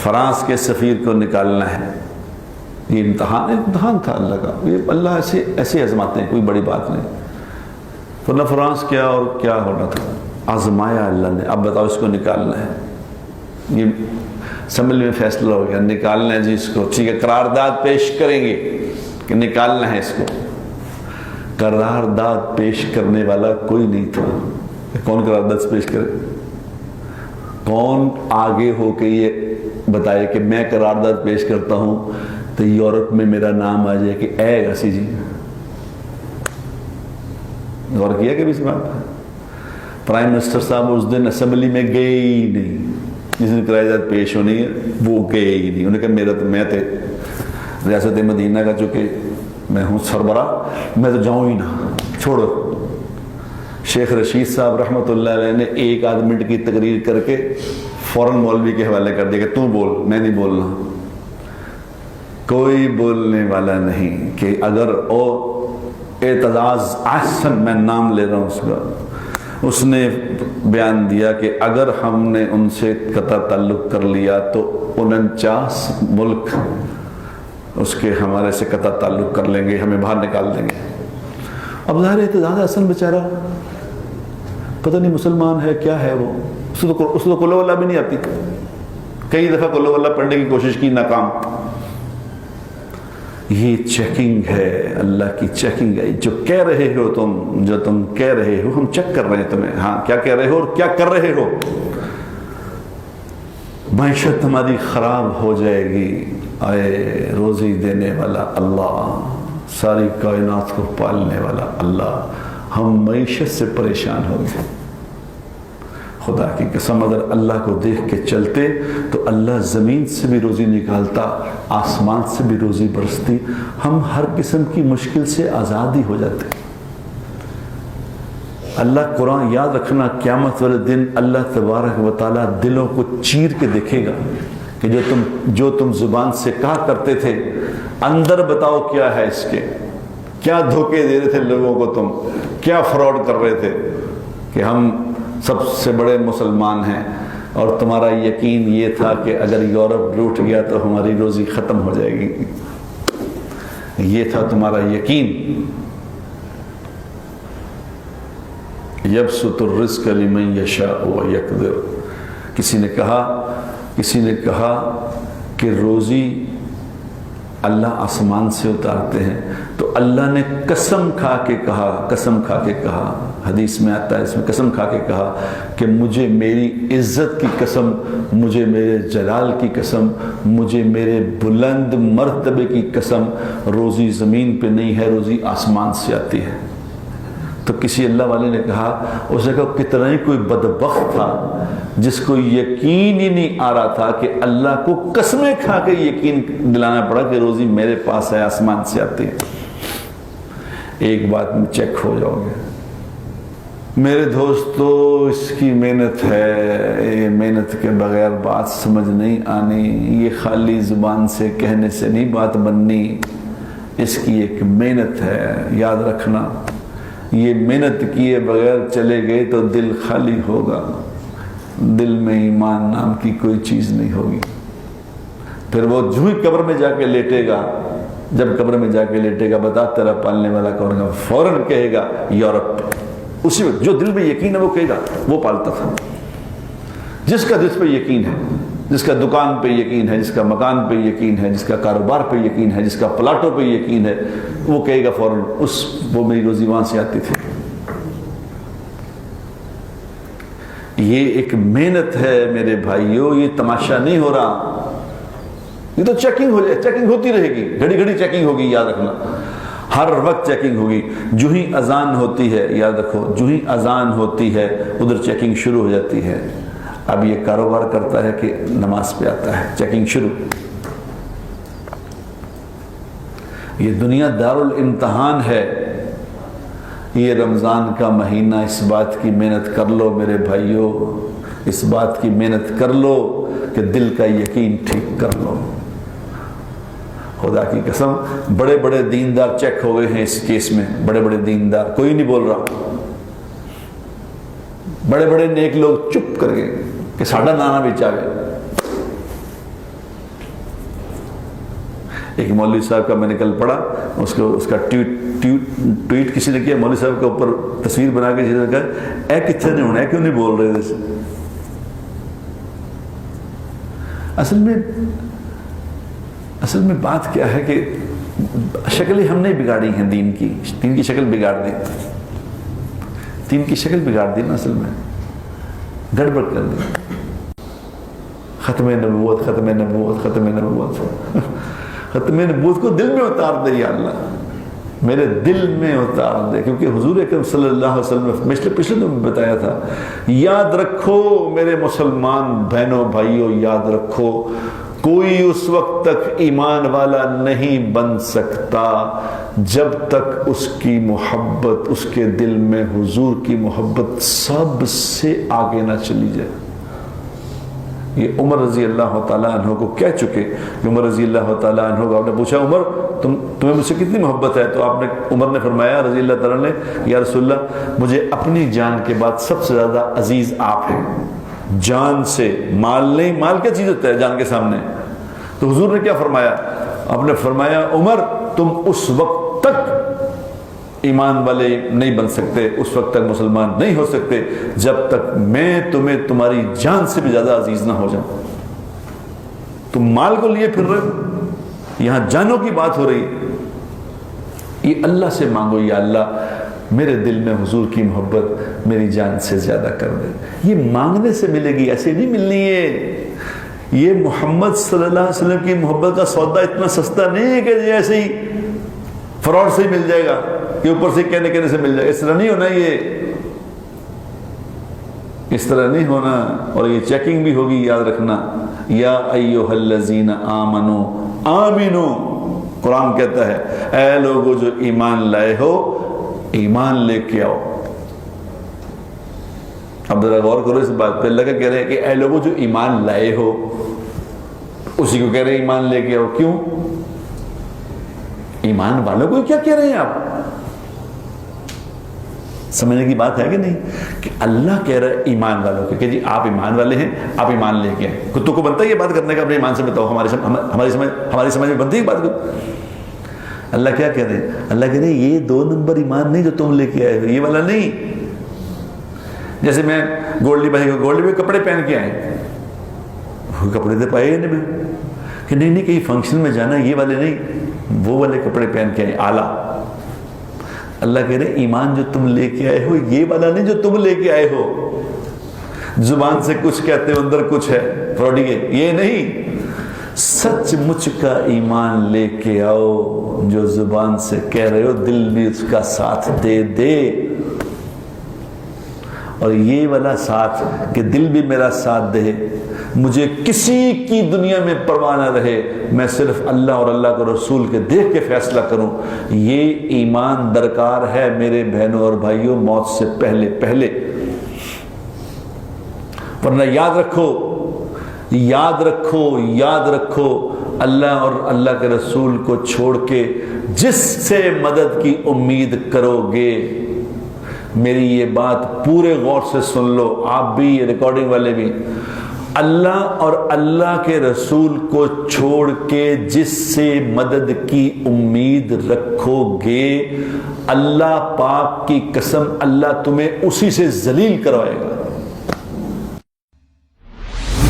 France کے سفیر کو نکالنا ہے، یہ امتحان تھا اللہ کا، یہ اللہ ایسے آزماتے ہیں، کوئی بڑی بات نہیں۔ ورنہ فرانس کیا اور کیا ہونا تھا، آزمایا اللہ نے، اب بتاؤ اس کو نکالنا ہے، یہ اسمبلی میں فیصلہ ہو گیا نکالنا ہے جی اس کو، ٹھیک ہے قرارداد پیش کریں گے کہ نکالنا ہے اس کو۔ قرارداد پیش کرنے والا کوئی نہیں تھا، کون قرارداد پیش کرے؟ کون آگے ہو کے یہ بتائے کہ میں قرارداد پیش کرتا ہوں تو یورپ میں میرا نام آ جائے کہ اے غسی جی؟ غور کیا کہ اس بات؟ پرائم منسٹر صاحب اس دن اسمبلی میں گئے ہی نہیں، جس دن قرارداد پیش ہونی ہے وہ گئے ہی نہیں۔ انہوں نے کہا میں تھے ریاست مدینہ کا، چونکہ میں ہوں سربراہ، میں تو جاؤں ہی نہ، چھوڑو۔ شیخ رشید صاحب رحمۃ اللہ علیہ نے 1 آدھ منٹ کی تقریر کر کے فوراً مولوی کے حوالے کر دیا کہ تو بول، میں نہیں بولنا۔ کوئی بولنے والا نہیں کہ اگر او اعتزاز احسن، میں نام لے رہا ہوں اس کا، اس نے بیان دیا کہ اگر ہم نے ان سے قطع تعلق کر لیا تو 49 ملک اس کے ہمارے سے قطع تعلق کر لیں گے، ہمیں باہر نکال دیں گے۔ اب ظاہر اعتزاز احسن بیچارہ پتہ نہیں مسلمان ہے کیا ہے، وہ اس کو قل ہو اللہ بھی نہیں آتی، کئی دفعہ قل ہو اللہ پڑھنے کی کوشش کی، ناکام۔ یہ چیکنگ ہے، اللہ کی چیکنگ ہے، جو کہہ رہے ہو تم، جو تم کہہ رہے ہو، ہم چیک کر رہے ہیں تمہیں، ہاں کیا کہہ رہے ہو اور کیا کر رہے ہو۔ معیشت ہماری خراب ہو جائے گی، آئے روزی دینے والا اللہ، ساری کائنات کو پالنے والا اللہ، ہم معیشت سے پریشان ہو گئے۔ خدا کی قسم اگر اللہ کو دیکھ کے چلتے تو اللہ زمین سے بھی روزی نکالتا، آسمان سے بھی روزی برستی، ہم ہر قسم کی مشکل سے آزادی ہو جاتے۔ اللہ قرآن یاد رکھنا، قیامت والے دن اللہ تبارک و تعالیٰ دلوں کو چیر کے دیکھے گا کہ جو تم زبان سے کہا کرتے تھے، اندر بتاؤ کیا ہے اس کے، کیا دھوکے دے رہے تھے لوگوں کو، تم کیا فراڈ کر رہے تھے کہ ہم سب سے بڑے مسلمان ہیں، اور تمہارا یقین یہ تھا کہ اگر یورپ لوٹ گیا تو ہماری روزی ختم ہو جائے گی، یہ تھا تمہارا یقین۔ یبسط الرزق لمن یشاء ویقدر، کسی نے کہا کہ روزی اللہ آسمان سے اتارتے ہیں، تو اللہ نے قسم کھا کے کہا، حدیث میں آتا ہے اس میں قسم کھا کے کہا کہ مجھے میری عزت کی قسم، مجھے میرے جلال کی قسم، مجھے میرے بلند مرتبے کی قسم، روزی زمین پہ نہیں ہے، روزی آسمان سے آتی ہے۔ تو کسی اللہ والے نے کہا، اس نے کہا کتنا ہی کوئی بدبخت تھا جس کو یقین ہی نہیں آ رہا تھا کہ اللہ کو قسمیں کھا کے یقین دلانا پڑا کہ روزی میرے پاس ہے، آسمان سے آتی ہے۔ ایک بات میں چیک ہو جاؤ گے میرے دوستو، اس کی محنت ہے، یہ محنت کے بغیر بات سمجھ نہیں آنی، یہ خالی زبان سے کہنے سے نہیں بات بننی، اس کی ایک محنت ہے، یاد رکھنا۔ یہ محنت کیے بغیر چلے گئے تو دل خالی ہوگا، دل میں ایمان نام کی کوئی چیز نہیں ہوگی۔ پھر وہ جو ہی قبر میں جا کے لیٹے گا، جب قبر میں جا کے لیٹے گا، بتا تیرا پالنے والا کون ہے، فوراً کہے گا یورپ۔ اسی وقت جو دل میں یقین ہے وہ کہے گا وہ پالتا تھا۔ جس کا جس پہ یقین ہے، جس کا دکان پہ یقین ہے، جس کا مکان پہ یقین ہے، جس کا کاروبار پہ یقین ہے، جس کا پلاٹوں پہ یقین ہے، وہ کہے گا فوراً وہ میری روزی وہاں سے آتی تھی۔ یہ ایک محنت ہے میرے بھائیوں، یہ تماشا نہیں ہو رہا، یہ تو چیکنگ ہو جائے، چیکنگ ہوتی رہے گی، گھڑی گھڑی چیکنگ ہوگی، یاد رکھنا، ہر وقت چیکنگ ہوگی۔ جو ہی اذان ہوتی ہے، یاد رکھو، جو ہی اذان ہوتی ہے ادھر چیکنگ شروع ہو جاتی ہے۔ اب یہ کاروبار کرتا ہے کہ نماز پہ آتا ہے، چیکنگ شروع۔ یہ دنیا دارالامتحان ہے۔ یہ رمضان کا مہینہ، اس بات کی محنت کر لو میرے بھائیوں، اس بات کی محنت کر لو کہ دل کا یقین ٹھیک کر لو۔ خدا کی قسم بڑے بڑے دیندار چیک ہو گئے ہیں اس کیس میں، بڑے بڑے دیندار، کوئی نہیں بول رہا، بڑے بڑے نیک لوگ چپ کر گئے کہ ساڈا نانا بھی چاہے۔ ایک مولوی صاحب کا میں نے کل پڑھا، اس کا ٹویٹ کسی نے کیا، مولوی صاحب کے اوپر تصویر بنا کے کسی نے کہا اے کتنے نہیں ہونا ہے، کیوں نہیں بول رہے جیسے. اصل میں بات کیا ہے کہ شکل ہی ہم نے بگاڑی ہیں، دین کی شکل بگاڑ دی، دین کی شکل بگاڑ دی نا، اصل میں گڑبڑ کر دی. ختم نبوت ختم نبوت ختم نبوت ختم نبوت کو دل میں اتار دے یا اللہ، میرے دل میں اتار دے. کیونکہ حضور اکرم صلی اللہ علیہ وسلم پچھلے تو میں بتایا تھا، یاد رکھو میرے مسلمان بہنوں بھائیوں، یاد رکھو کوئی اس وقت تک ایمان والا نہیں بن سکتا جب تک اس کی محبت، اس کے دل میں حضور کی محبت سب سے آگے نہ چلی جائے. یہ عمر رضی اللہ تعالیٰ عنہ کو کہہ چکے کہ عمر رضی اللہ تعالیٰ عنہ کو آپ نے پوچھا عمر تمہیں مجھ سے کتنی محبت ہے؟ تو عمر نے فرمایا رضی اللہ تعالیٰ نے، یا رسول اللہ مجھے اپنی جان کے بعد سب سے زیادہ عزیز آپ ہیں، جان سے، مال نہیں. مال کیا چیز ہوتا ہے جان کے سامنے؟ تو حضور نے کیا فرمایا؟ آپ نے فرمایا عمر تم اس وقت تک ایمان والے نہیں بن سکتے، اس وقت تک مسلمان نہیں ہو سکتے جب تک میں تمہیں تمہاری جان سے بھی زیادہ عزیز نہ ہو جاؤں. تم مال کو لیے پھر رہے ہو، یہاں جانوں کی بات ہو رہی. یہ اللہ سے مانگو، یا اللہ میرے دل میں حضور کی محبت میری جان سے زیادہ کر دے. یہ مانگنے سے ملے گی، ایسے نہیں ملنی ہے. یہ محمد صلی اللہ علیہ وسلم کی محبت کا سودا اتنا سستا نہیں ہے کہ جیسے ہی فراڈ سے ہی مل جائے گا، کہ اوپر سے کہنے سے مل جائے گا. اس طرح نہیں ہونا، یہ اس طرح نہیں ہونا. اور یہ چیکنگ بھی ہوگی، یاد رکھنا. یا ایھا الذین آمنو آمنو، قرآن کہتا ہے اے لوگو جو ایمان لائے ہو ایمان لے کے آؤ. اب ذرا غور کرو اس بات پہ. اللہ کا کہہ رہے ہیں کہ اے لوگو جو ایمان لائے ہو، اسی کو کہہ رہے ہیں ایمان لے کے آؤ. کیوں؟ ایمان والوں کو کیا کہہ رہے ہیں آپ؟ سمجھنے کی بات ہے کہ نہیں؟ کہ اللہ کہہ رہا ہے ایمان والوں کو کہ جی آپ ایمان والے ہیں، آپ ایمان لے کے آئیں. کتوں کو بنتا ہے یہ بات کرنے کا؟ اپنے ایمان سے بتاؤ. ہماری سمجھ میں بنتی ہے یہ بات. اللہ کیا کہہ رہے ہیں؟ اللہ کہہ رہے ہیں یہ 2 نمبر ایمان نہیں جو تم لے کے آئے ہو، یہ والا نہیں. جیسے میں گولڈی بھائی کپڑے پہن کے آئے، وہ کپڑے تو پائے نہیں میں کہ نہیں کہیں فنکشن میں جانا، یہ والے نہیں، وہ والے کپڑے پہن کے آئے اعلیٰ. اللہ کہہ رہے ایمان جو تم لے کے آئے ہو یہ والا نہیں جو تم لے کے آئے ہو. زبان سے کچھ کہتے ہو اندر کچھ ہے، فراڈی ہے، یہ نہیں. سچ مچ کا ایمان لے کے آؤ جو زبان سے کہہ رہے ہو دل بھی اس کا ساتھ دے دے. اور یہ والا ساتھ کہ دل بھی میرا ساتھ دے، مجھے کسی کی دنیا میں پرواہ نہ رہے، میں صرف اللہ اور اللہ کے رسول کے دیکھ کے فیصلہ کروں. یہ ایمان درکار ہے میرے بہنوں اور بھائیوں موت سے پہلے. ورنہ یاد رکھو اللہ اور اللہ کے رسول کو چھوڑ کے جس سے مدد کی امید کرو گے، میری یہ بات پورے غور سے سن لو، آپ بھی ریکارڈنگ والے بھی، اللہ اور اللہ کے رسول کو چھوڑ کے جس سے مدد کی امید رکھو گے، اللہ پاک کی قسم اللہ تمہیں اسی سے ذلیل کروائے گا.